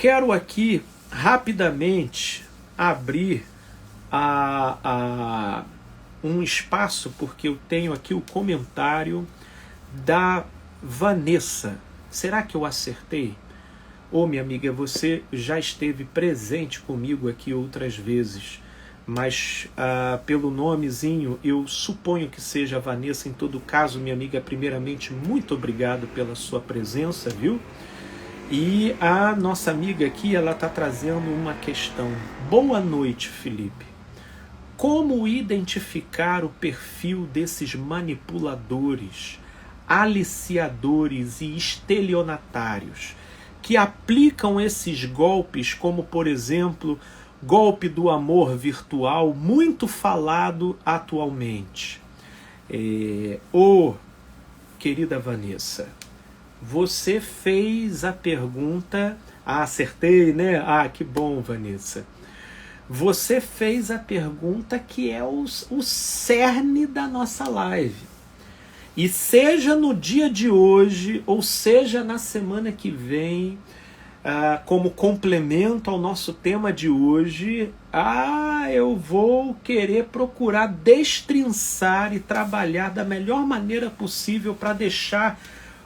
quero aqui rapidamente abrir um espaço, porque eu tenho aqui o comentário da Vanessa. Será que eu acertei? Ô, minha amiga, você já esteve presente comigo aqui outras vezes, mas pelo nomezinho eu suponho que seja a Vanessa. Em todo caso, minha amiga, primeiramente, muito obrigado pela sua presença, viu? E a nossa amiga aqui, ela está trazendo uma questão. Boa noite, Felipe. Como identificar o perfil desses manipuladores, aliciadores e estelionatários que aplicam esses golpes, como, por exemplo, golpe do amor virtual, muito falado atualmente? Querida Vanessa, você fez a pergunta... acertei, né? Que bom, Vanessa. Você fez a pergunta que é o cerne da nossa live. E seja no dia de hoje, ou seja na semana que vem, como complemento ao nosso tema de hoje, eu vou querer procurar destrinçar e trabalhar da melhor maneira possível para deixar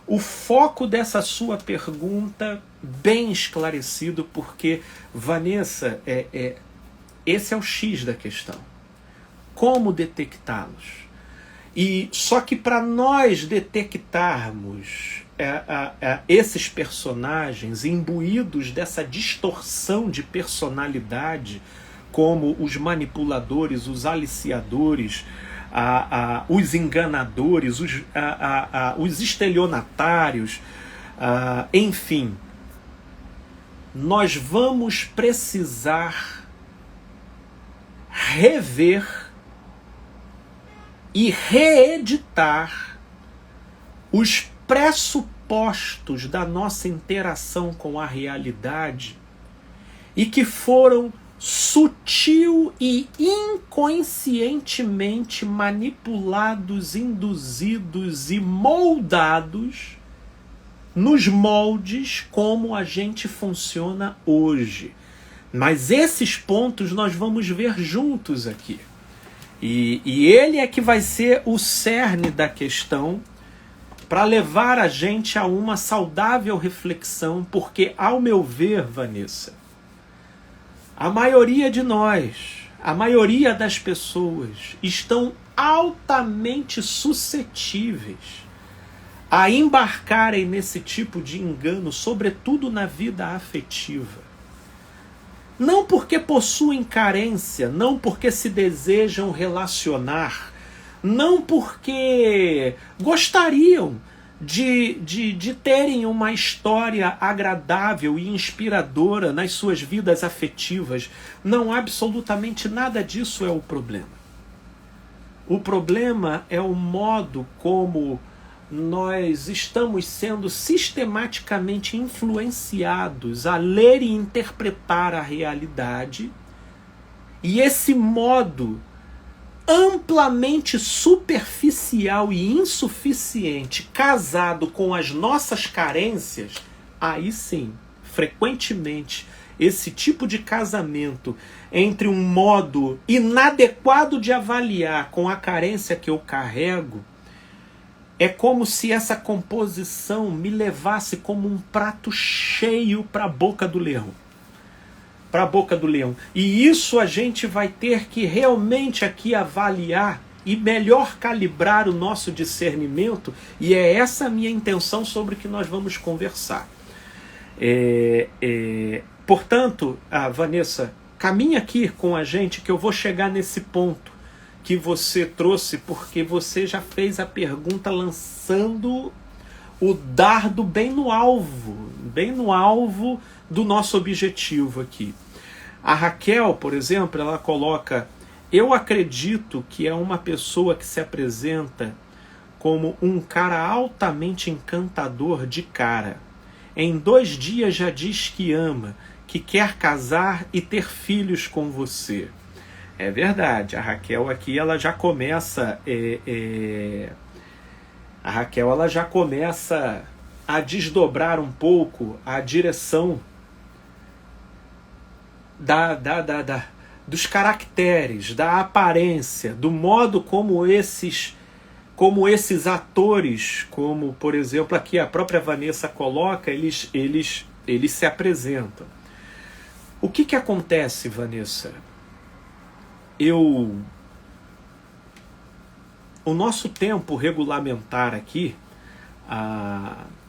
o foco dessa sua pergunta bem esclarecido, porque, Vanessa, esse é o X da questão. Como detectá-los? E só que para nós detectarmos esses personagens imbuídos dessa distorção de personalidade, como os manipuladores, os aliciadores, os enganadores, os estelionatários, enfim, nós vamos precisar rever e reeditar os pressupostos da nossa interação com a realidade e que foram sutil e inconscientemente manipulados, induzidos e moldados nos moldes como a gente funciona hoje. Mas esses pontos nós vamos ver juntos aqui. E ele é que vai ser o cerne da questão para levar a gente a uma saudável reflexão, porque, ao meu ver, Vanessa, a maioria de nós, a maioria das pessoas estão altamente suscetíveis a embarcarem nesse tipo de engano, sobretudo na vida afetiva. Não porque possuem carência, não porque se desejam relacionar, não porque gostariam de terem uma história agradável e inspiradora nas suas vidas afetivas. Não, absolutamente nada disso é o problema. O problema é o modo como nós estamos sendo sistematicamente influenciados a ler e interpretar a realidade, e esse modo amplamente superficial e insuficiente, casado com as nossas carências, aí sim, frequentemente, esse tipo de casamento entre um modo inadequado de avaliar com a carência que eu carrego, é como se essa composição me levasse como um prato cheio para a boca do leão. Para a boca do leão. E isso a gente vai ter que realmente aqui avaliar e melhor calibrar o nosso discernimento, e é essa a minha intenção sobre o que nós vamos conversar. Portanto, Vanessa, caminha aqui com a gente que eu vou chegar nesse ponto que você trouxe, porque você já fez a pergunta lançando o dardo bem no alvo do nosso objetivo aqui. A Raquel, por exemplo, ela coloca: eu acredito que é uma pessoa que se apresenta como um cara altamente encantador de cara. Em 2 dias já diz que ama, que quer casar e ter filhos com você. É verdade, a Raquel aqui ela já começa a desdobrar um pouco a direção dos caracteres, da aparência, do modo como esses atores, como por exemplo aqui a própria Vanessa coloca, eles se apresentam. O que acontece, Vanessa? O nosso tempo regulamentar aqui,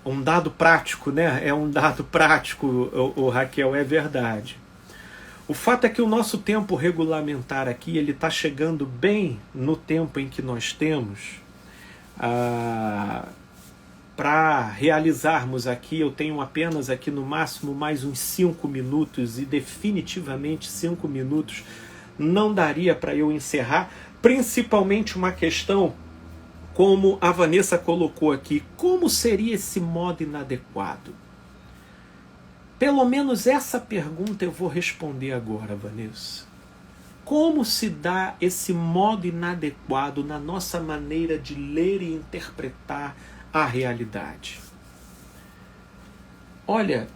um dado prático, né? É um dado prático, o Raquel, é verdade. O fato é que o nosso tempo regulamentar aqui, ele está chegando bem no tempo em que nós temos para realizarmos aqui. Eu tenho apenas aqui no máximo mais uns 5 minutos, e definitivamente 5 minutos não daria para eu encerrar, principalmente uma questão como a Vanessa colocou aqui: como seria esse modo inadequado? Pelo menos essa pergunta eu vou responder agora, Vanessa. Como se dá esse modo inadequado na nossa maneira de ler e interpretar a realidade? Olha,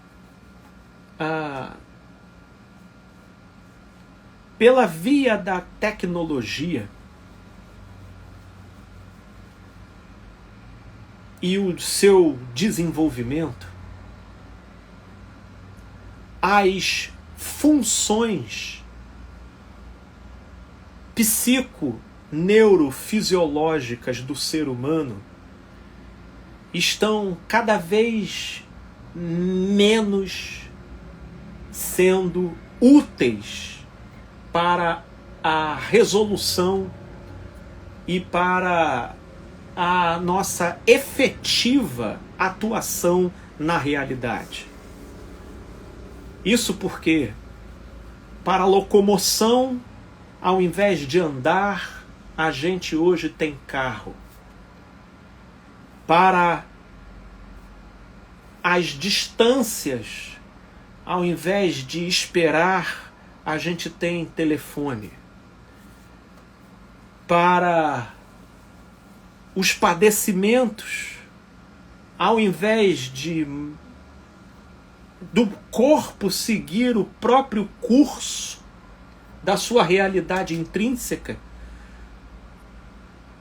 pela via da tecnologia e o seu desenvolvimento, as funções psico-neurofisiológicas do ser humano estão cada vez menos sendo úteis para a resolução e para a nossa efetiva atuação na realidade. Isso porque, para a locomoção, ao invés de andar, a gente hoje tem carro. Para as distâncias, ao invés de esperar, a gente tem telefone. Para os padecimentos, ao invés do corpo seguir o próprio curso da sua realidade intrínseca,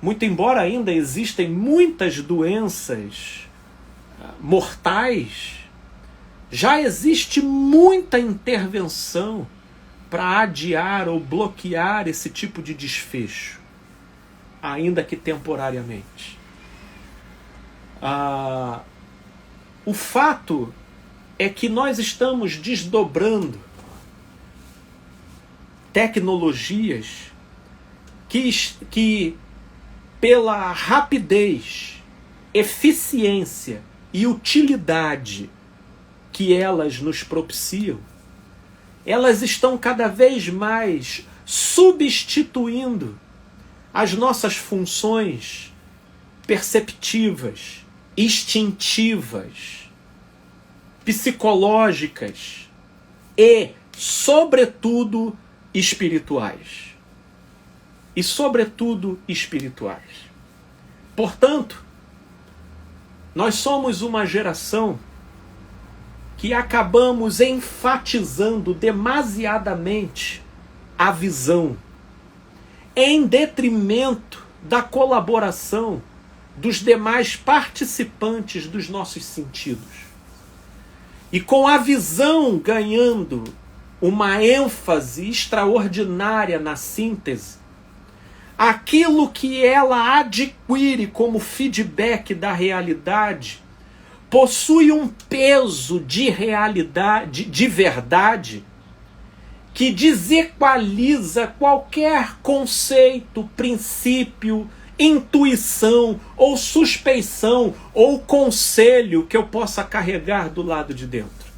muito embora ainda existem muitas doenças mortais, já existe muita intervenção para adiar ou bloquear esse tipo de desfecho, ainda que temporariamente. O fato é que nós estamos desdobrando tecnologias que pela rapidez, eficiência e utilidade que elas nos propiciam, elas estão cada vez mais substituindo as nossas funções perceptivas, instintivas, psicológicas e, sobretudo, espirituais. Portanto, nós somos uma geração que acabamos enfatizando demasiadamente a visão, em detrimento da colaboração dos demais participantes dos nossos sentidos. E com a visão ganhando uma ênfase extraordinária na síntese, aquilo que ela adquire como feedback da realidade possui um peso de realidade, de verdade, que desequaliza qualquer conceito, princípio, intuição ou suspeição ou conselho que eu possa carregar do lado de dentro.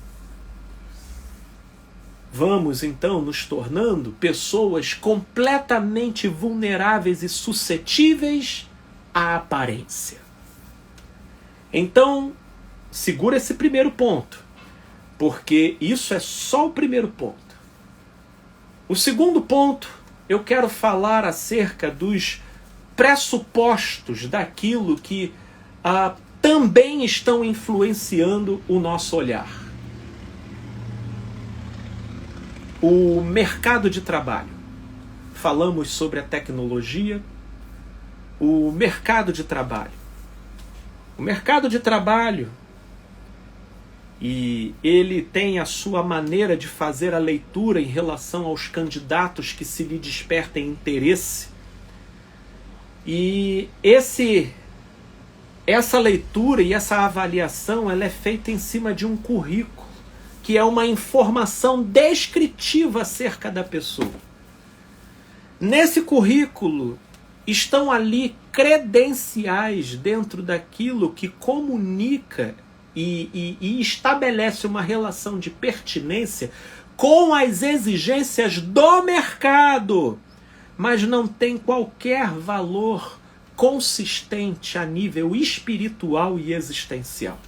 Vamos então nos tornando pessoas completamente vulneráveis e suscetíveis à aparência. Então, segura esse primeiro ponto, porque isso é só o primeiro ponto. O segundo ponto, eu quero falar acerca dos pressupostos daquilo que também estão influenciando o nosso olhar. o mercado de trabalho. Falamos sobre a tecnologia, o mercado de trabalho. O mercado de trabalho, e ele tem a sua maneira de fazer a leitura em relação aos candidatos que se lhe despertem interesse. E essa leitura e essa avaliação, ela é feita em cima de um currículo, que é uma informação descritiva acerca da pessoa. Nesse currículo estão ali credenciais dentro daquilo que comunica e estabelece uma relação de pertinência com as exigências do mercado, mas não tem qualquer valor consistente a nível espiritual e existencial.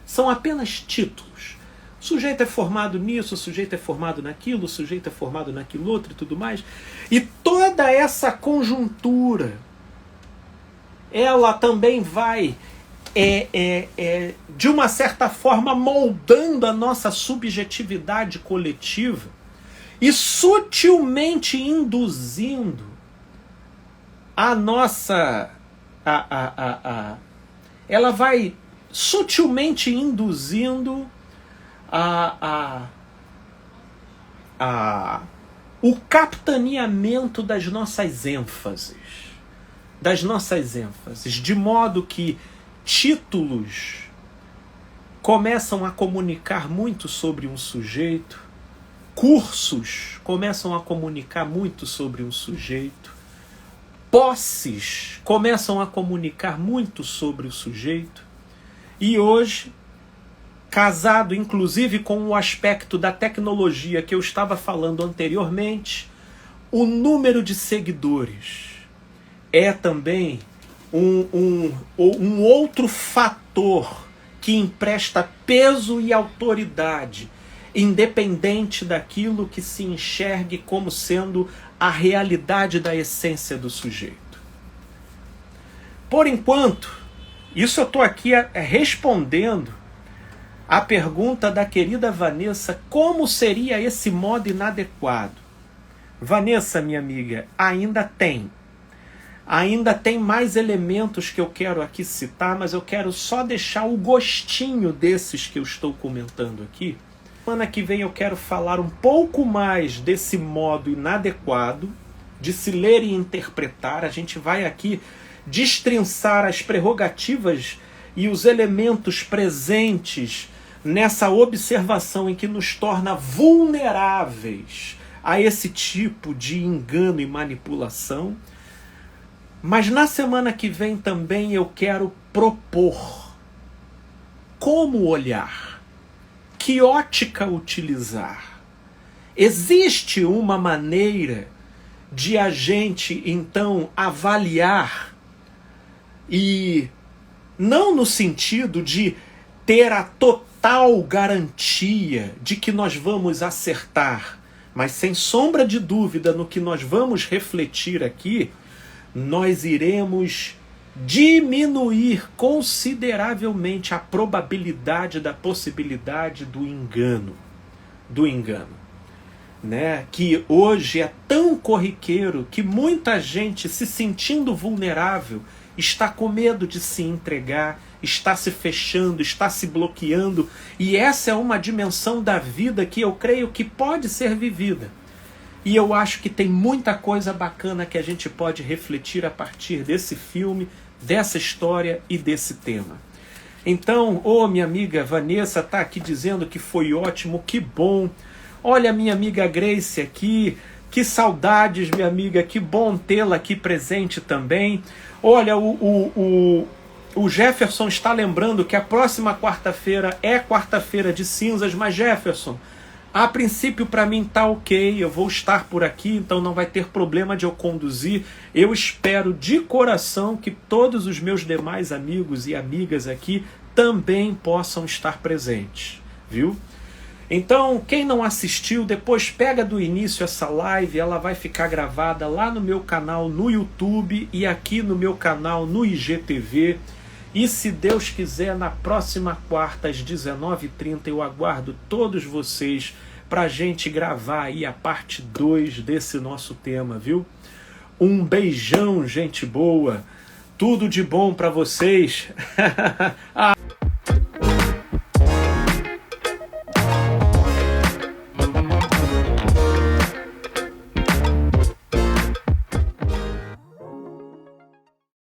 São apenas títulos. O sujeito é formado nisso, o sujeito é formado naquilo, o sujeito é formado naquilo outro e tudo mais. E toda essa conjuntura, ela também vai, de uma certa forma, moldando a nossa subjetividade coletiva e sutilmente induzindo a nossa... ela vai sutilmente induzindo o capitaneamento das nossas ênfases. De modo que títulos começam a comunicar muito sobre um sujeito, cursos começam a comunicar muito sobre um sujeito, posses começam a comunicar muito sobre o sujeito, e hoje, casado inclusive com o aspecto da tecnologia que eu estava falando anteriormente, o número de seguidores é também um outro fator que empresta peso e autoridade, independente daquilo que se enxergue como sendo a realidade da essência do sujeito. Por enquanto, isso eu estou aqui respondendo a pergunta da querida Vanessa, como seria esse modo inadequado? Vanessa, minha amiga, ainda tem mais elementos que eu quero aqui citar, mas eu quero só deixar o gostinho desses que eu estou comentando aqui. Semana que vem eu quero falar um pouco mais desse modo inadequado de se ler e interpretar. A gente vai aqui destrinçar as prerrogativas e os elementos presentes nessa observação em que nos torna vulneráveis a esse tipo de engano e manipulação. Mas na semana que vem também eu quero propor como olhar, que ótica utilizar. Existe uma maneira de a gente então avaliar, e não no sentido de ter a total garantia de que nós vamos acertar, mas sem sombra de dúvida no que nós vamos refletir aqui, nós iremos diminuir consideravelmente a probabilidade da possibilidade do engano, né? Que hoje é tão corriqueiro que muita gente, se sentindo vulnerável, está com medo de se entregar, está se fechando, está se bloqueando, e essa é uma dimensão da vida que eu creio que pode ser vivida. E eu acho que tem muita coisa bacana que a gente pode refletir a partir desse filme, dessa história e desse tema. Então, minha amiga Vanessa está aqui dizendo que foi ótimo, que bom. Olha a minha amiga Grace aqui, que saudades, minha amiga, que bom tê-la aqui presente também. Olha, o Jefferson está lembrando que a próxima quarta-feira é quarta-feira de cinzas, mas Jefferson, a princípio para mim tá ok, eu vou estar por aqui, então não vai ter problema de eu conduzir. Eu espero de coração que todos os meus demais amigos e amigas aqui também possam estar presentes, viu? Então, quem não assistiu, depois pega do início essa live, ela vai ficar gravada lá no meu canal no YouTube e aqui no meu canal no IGTV. E se Deus quiser, na próxima quarta às 19h30 eu aguardo todos vocês pra gente gravar aí a parte 2 desse nosso tema, viu? Um beijão, gente boa. Tudo de bom pra vocês.